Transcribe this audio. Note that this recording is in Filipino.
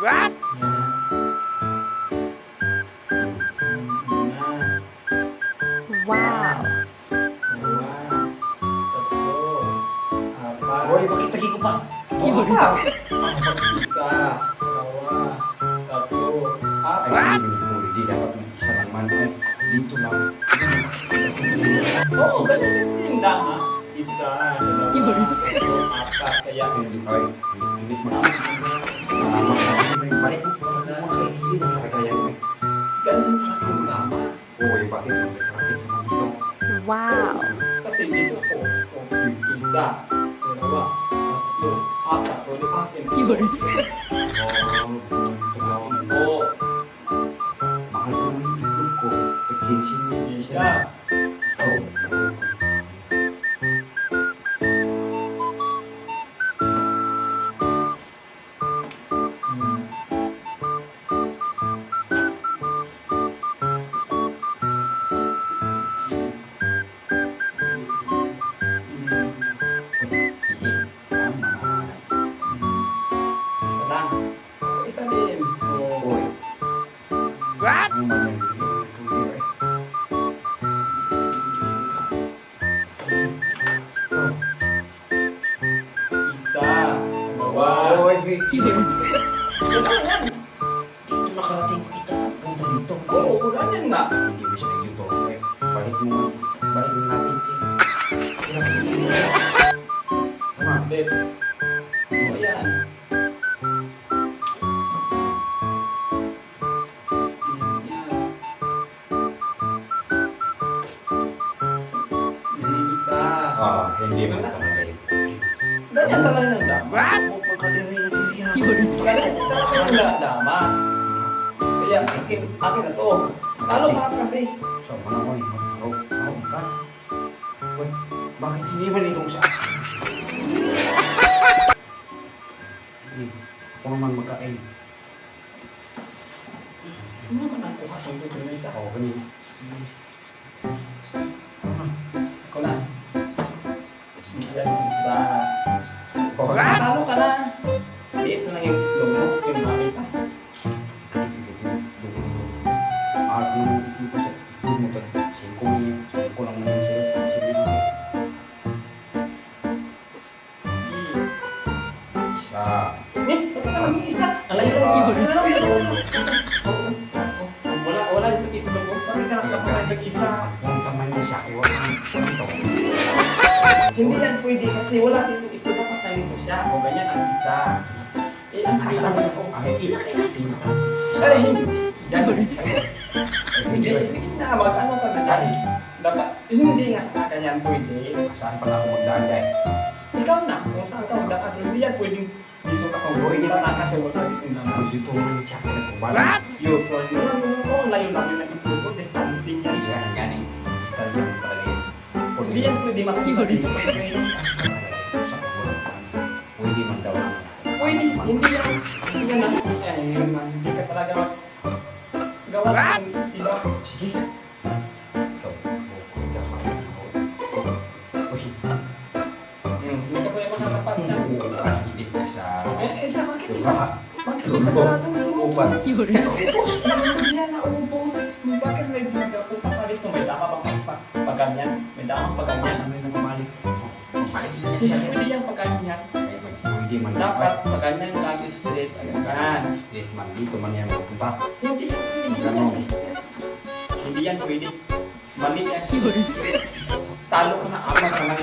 What? Wow. Hoy, bakit lagi ko pa? Yun. Isa, dalawa, tatlo, apat. Hindi dapat may isa lang man. Ay, dito lang. Oo, ganun kasi yung dama. Isa, dalawa, tatlo, apat. Kaya hindi pa rin. Hindi mo na. Balik mo na kay hindi mo kaya mo. Ganun talaga yung dama. Hoy, bakit naman dito? Wow. Kasi dito ako. Isa, dalawa, tatlo, apat. O, di akin. Yun. Oo. Mahal ko naman yung itlog ko. Pag-kinsin mo niya siya. Oo. Isa din. Oo. What? Isa, dalawa. Yun. Dito nakarating kita. Punta dito. Oo, ganyan nga. Hindi ko siya nag-YouTube. Balik mo natin. Tama. Bet. O yan. Isa. Hindi mo talaga yun. Ganyan talaga ng dama. What? Yun. Ganyan talaga ng dama. Kaya akin na to. Talo ka kasi. Sama na ko eh. Ka. Uy, bakit hindi man itong sa akin? Ako naman magkain. Ano naman ang kuha ko dito na isa? Ako ganyan. Ako na. Yan, isa. What? Talo ka na. Liit na lang yung itlog mo. Yung makita. Ako naman dito sa mo to. Singko lang naman siya. Sige na. Isa. Bakit ka maging isa? Alay lang. Wala dito itlog mo. Bakit ka nakapagpapag isa? Punta man niya siya. Iwan ang punto. Hindi yan pwede kasi wala dito ito dapat na nito siya o ganyan ang isa. Eh, ang Asa isa naman ako? Ilaki natin. Ay, hindi. Hindi, sige na, mag-ano ka na dyan. Dapat, hindi nga ganyan pwede. Saan pala ako magdaan dahil? Ikaw na, kung saan ka magdaan, hindi yan pwedeng dito ka kung buhay kita na kasi wala dito naman. Dito man siya. What? Yun, layo-layo na ito po, distancing yan. Yan, ganing. Isa dyan talaga yun. Hindi yan pwede makikita dito. Pwede man daw. Pwede, hindi yan. Hindi yan na. Eh, hindi ka talaga gawa What? ng iba. Sige. Ikaw. Uy. Hindi ka pwede makakapat na. Hindi ko sa... Eh, isa, bakit isa? Diba? Bakit isa ka natin tulog? Upan. Yun. Ubus, hindi yan naubos. Bakit may dito kung papalit mo? May tama bang pagganyan? May tamang pagganyan? Ano yung nagpapalik? Palik niya Hindi siya. pwede yung pagganyan. Pwede man. Dapat pagganyan lang straight. Ayan. Straight man. Dito man yan mapunta. Hindi yan straight. Hindi yan pwede. Mali yan. Yun. Talo ka na apat na lang.